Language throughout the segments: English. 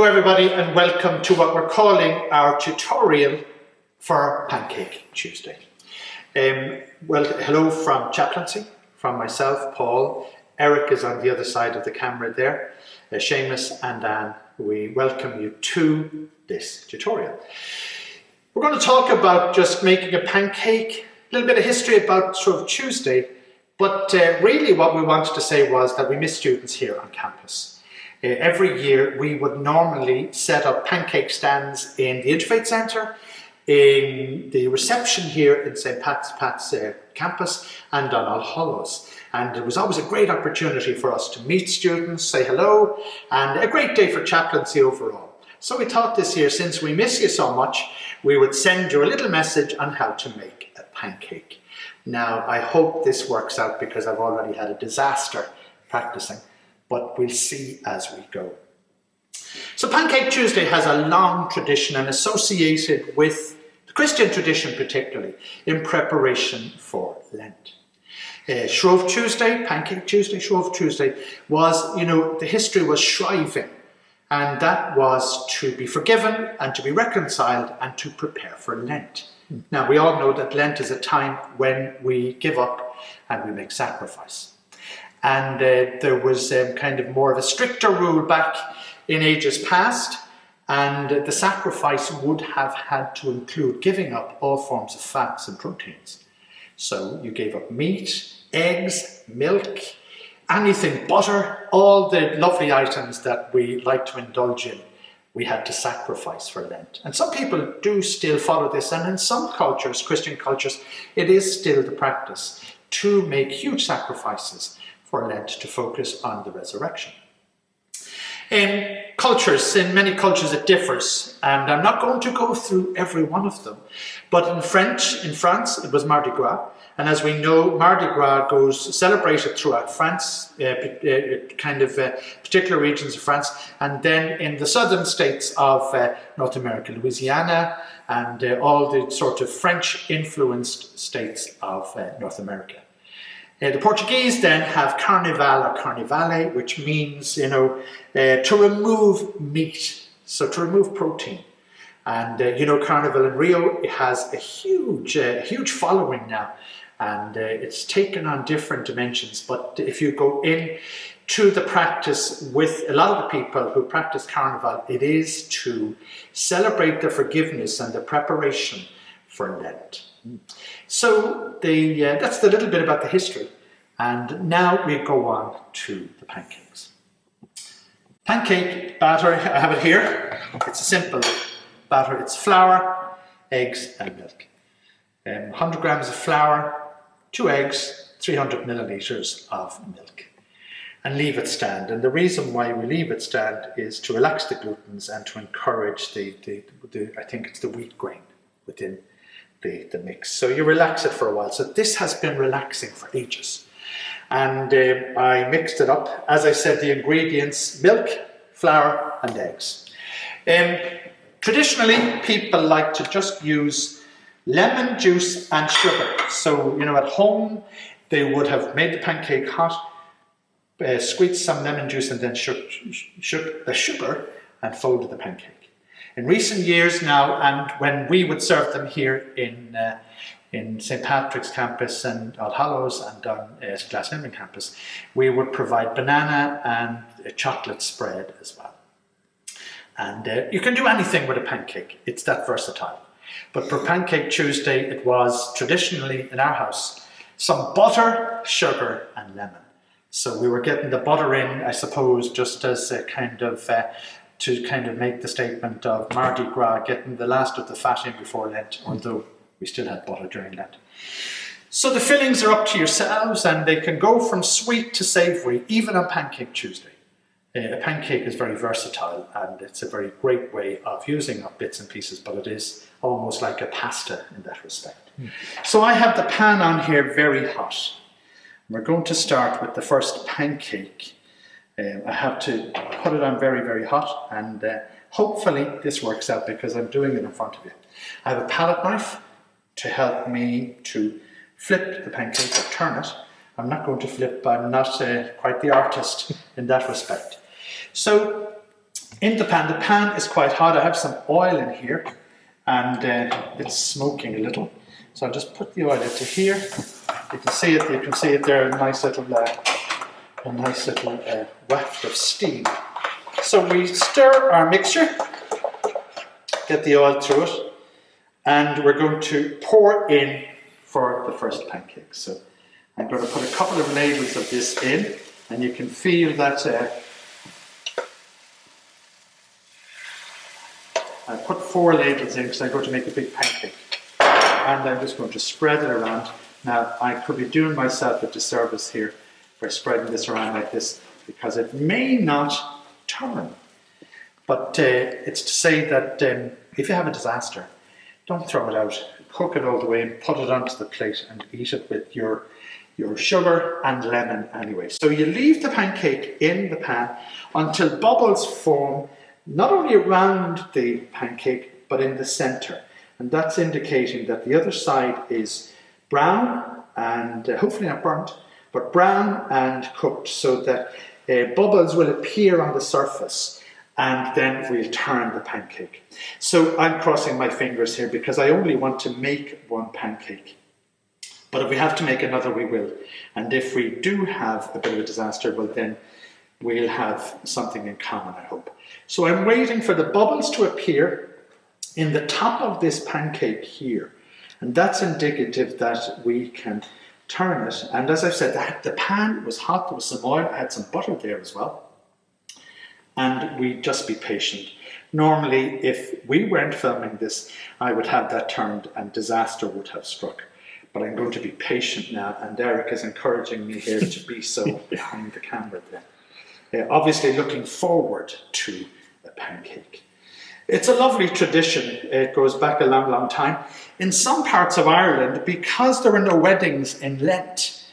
everybody, and welcome to what we're calling our tutorial for Pancake Tuesday. Well, hello from chaplaincy, from myself, Paul. Eric is on the other side of the camera there. Seamus and Anne, we welcome you to this tutorial. We're going to talk about just making a pancake, a little bit of history about Shrove Tuesday, but really what we wanted to say was that we miss students here on campus. Every year we would normally set up pancake stands in the Interfaith Centre, in the reception here in St. Pat's campus, and on All Hallows. And it was always a great opportunity for us to meet students, say hello, and a great day for chaplaincy overall. So we thought this year, since we miss you so much, we would send you a little message on how to make a pancake. Now, I hope this works out because I've already had a disaster practicing, but we'll see as we go. So Pancake Tuesday has a long tradition and associated with the Christian tradition particularly in preparation for Lent. Shrove Tuesday, Pancake Tuesday, Shrove Tuesday was, the history was shriving, and that was to be forgiven and to be reconciled and to prepare for Lent. Now we all know that Lent is a time when we give up and we make sacrifice. And there was kind of more of a stricter rule back in ages past, and the sacrifice would have had to include giving up all forms of fats and proteins. So you gave up meat, eggs, milk, anything, butter, all the lovely items that we like to indulge in, we had to sacrifice for Lent. And some people do still follow this, and in some cultures, Christian cultures, it is still the practice to make huge sacrifices for Lent to focus on the resurrection. In many cultures it differs, and I'm not going to go through every one of them, but in France it was Mardi Gras, and as we know, Mardi Gras goes celebrated throughout France, particular regions of France, and then in the southern states of North America, Louisiana, and all the sort of French-influenced states of North America. The Portuguese then have Carnival or Carnivale, which means, to remove meat, so to remove protein. And, Carnival in Rio, it has a huge following now, and it's taken on different dimensions. But if you go in to the practice with a lot of the people who practice Carnival, it is to celebrate the forgiveness and the preparation for Lent. So that's a little bit about the history, and now we go on to the pancakes. Pancake batter, I have it here. It's a simple batter. It's flour, eggs and milk. 100 grams of flour, 2 eggs, 300 milliliters of milk. And leave it stand. And the reason why we leave it stand is to relax the glutens and to encourage I think it's the wheat grain within the mix. So you relax it for a while. So this has been relaxing for ages. And I mixed it up. As I said, the ingredients: milk, flour and eggs. Traditionally, people like to just use lemon juice and sugar. So, at home, they would have made the pancake hot, squeezed some lemon juice and then sugar and folded the pancake. In recent years now, and when we would serve them here in St. Patrick's campus and All Hallows and on Glasnevin campus, we would provide banana and a chocolate spread as well. And you can do anything with a pancake. It's that versatile. But for Pancake Tuesday, it was traditionally in our house some butter, sugar and lemon. So we were getting the butter in, I suppose, just as a to make the statement of Mardi Gras, getting the last of the fat in before Lent, although we still had butter during Lent. So the fillings are up to yourselves, and they can go from sweet to savoury, even on Pancake Tuesday. A pancake is very versatile, and it's a very great way of using up bits and pieces, but it is almost like a pasta in that respect. So I have the pan on here very hot. We're going to start with the first pancake. I have to put it on very, very hot, and hopefully this works out because I'm doing it in front of you. I have a palette knife to help me to flip the pancake or turn it. I'm not going to flip, I'm not quite the artist in that respect. So in the pan is quite hot. I have some oil in here and it's smoking a little. So I'll just put the oil into here. You can see it there, a nice little waft of steam. So we stir our mixture, get the oil through it, and we're going to pour in for the first pancake. So I'm going to put a couple of ladles of this in, and you can feel that I put 4 ladles in because I'm going to make a big pancake. And I'm just going to spread it around. Now, I could be doing myself a disservice here by spreading this around like this, because it may not turn. But it's to say that if you have a disaster, don't throw it out. Cook it all the way and put it onto the plate and eat it with your sugar and lemon anyway. So you leave the pancake in the pan until bubbles form, not only around the pancake, but in the center. And that's indicating that the other side is brown and hopefully not burnt, but brown and cooked, so that bubbles will appear on the surface, and then we'll turn the pancake. So I'm crossing my fingers here because I only want to make one pancake. But if we have to make another, we will. And if we do have a bit of a disaster, well then we'll have something in common, I hope. So I'm waiting for the bubbles to appear in the top of this pancake here. And that's indicative that we can turn it. And as I've said, the pan was hot, there was some oil, I had some butter there as well. And we just be patient. Normally, if we weren't filming this, I would have that turned and disaster would have struck. But I'm going to be patient now, and Eric is encouraging me here to be so behind the camera there. Obviously looking forward to a pancake. It's a lovely tradition. It goes back a long, long time. In some parts of Ireland, because there were no weddings in Lent,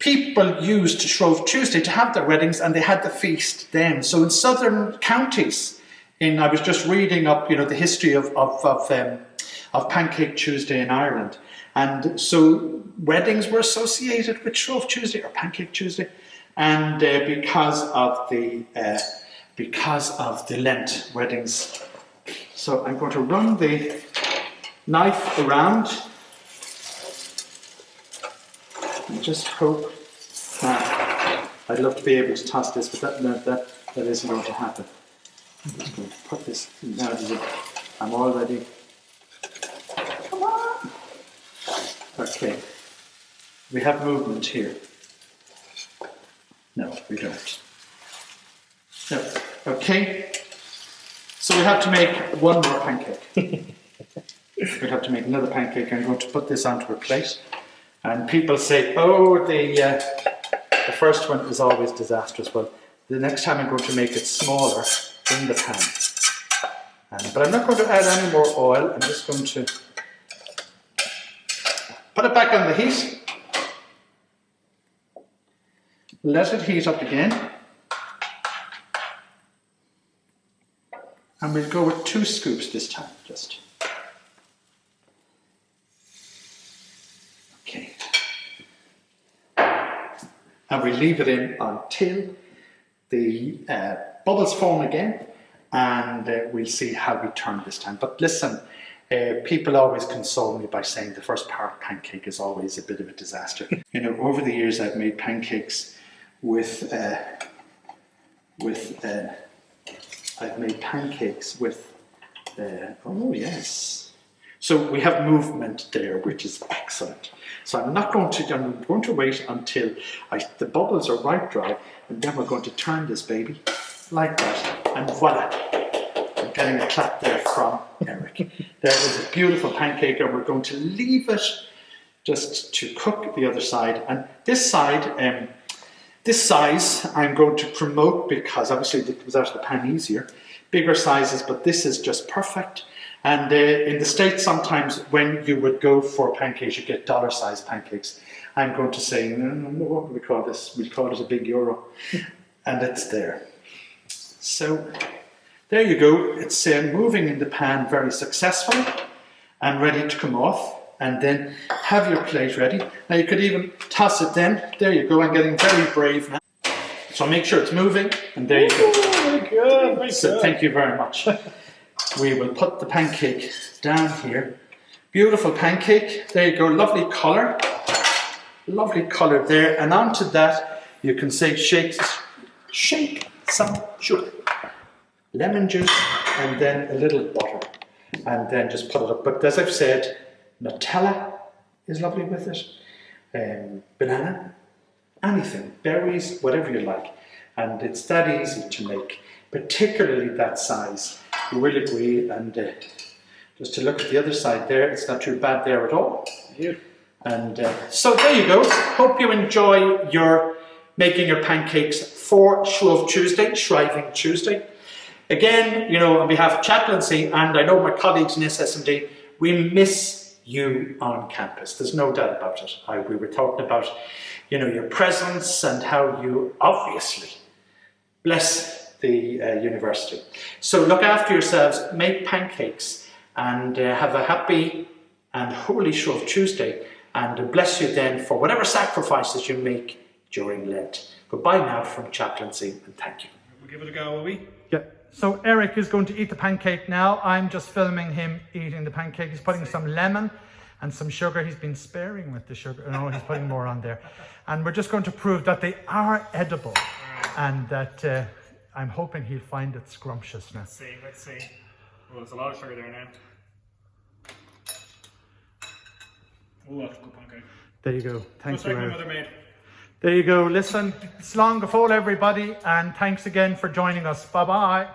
people used Shrove Tuesday to have their weddings, and they had the feast then. So in southern counties, I was just reading up, the history of Pancake Tuesday in Ireland. And so weddings were associated with Shrove Tuesday or Pancake Tuesday, and because of the Lent weddings. So I'm going to run the knife around and just hope that I'd love to be able to toss this, but that isn't going to happen. I'm just going to put this now. I'm all ready. Come on. Okay. We have movement here. No, we don't. No. Okay. So we have to make one more pancake. We have to make another pancake. I'm going to put this onto a plate. And people say, oh, the first one is always disastrous. Well, the next time I'm going to make it smaller in the pan. But I'm not going to add any more oil. I'm just going to put it back on the heat. Let it heat up again. And we'll go with 2 scoops this time, just. Okay. And we leave it in until the bubbles form again, and we'll see how we turn this time. But listen, people always console me by saying the first part pancake is always a bit of a disaster. Over the years I've made pancakes with oh yes. So we have movement there, which is excellent. So I'm going to wait until the bubbles are right dry, and then we're going to turn this baby like that, and voila. I'm getting a clap there from Eric. There is a beautiful pancake, and we're going to leave it just to cook the other side. And this side, this size I'm going to promote because obviously it comes out of the pan easier. Bigger sizes, but this is just perfect. And in the States, sometimes when you would go for pancakes, you get dollar-sized pancakes. I'm going to say, no, what do we call this? We call it a big euro. And it's there. So there you go. It's moving in the pan very successfully and ready to come off. And then have your plate ready. Now you could even toss it then. There you go. I'm getting very brave now. So make sure it's moving, and there you go. Oh, very good, very So good. thank you very much. We will put the pancake down here. Beautiful pancake. There you go. Lovely colour. Lovely colour there. And onto that, you can say shake some sugar, lemon juice, and then a little butter, and then just put it up. But as I've said, Nutella is lovely with it. Banana, anything, berries, whatever you like. And it's that easy to make, particularly that size. You will agree. And just to look at the other side there, it's not too bad there at all. Yeah. And so there you go. Hope you enjoy making your pancakes for Shrove Tuesday, Shriving Tuesday. Again, you know, on behalf of chaplaincy, and I know my colleagues in SSMD, we miss you on campus. There's no doubt about it. We were talking about, you know, your presence and how you obviously bless the university. So look after yourselves, make pancakes, and have a happy and holy Shrove Tuesday, and bless you then for whatever sacrifices you make during Lent. Goodbye now from chaplaincy, and thank you. We'll give it a go, will we? Yeah. So Eric is going to eat the pancake now. I'm just filming him eating the pancake. He's putting some lemon and some sugar. He's been sparing with the sugar. No, he's putting more on there. And we're just going to prove that they are edible, and that I'm hoping he'll find it scrumptious now. Let's see. Well, there's a lot of sugar there now. Oh, that's a good pancake. There you go. Thanks, Just like my Eric. mother made. There you go. Listen, it's long before everybody, and thanks again for joining us. Bye-bye.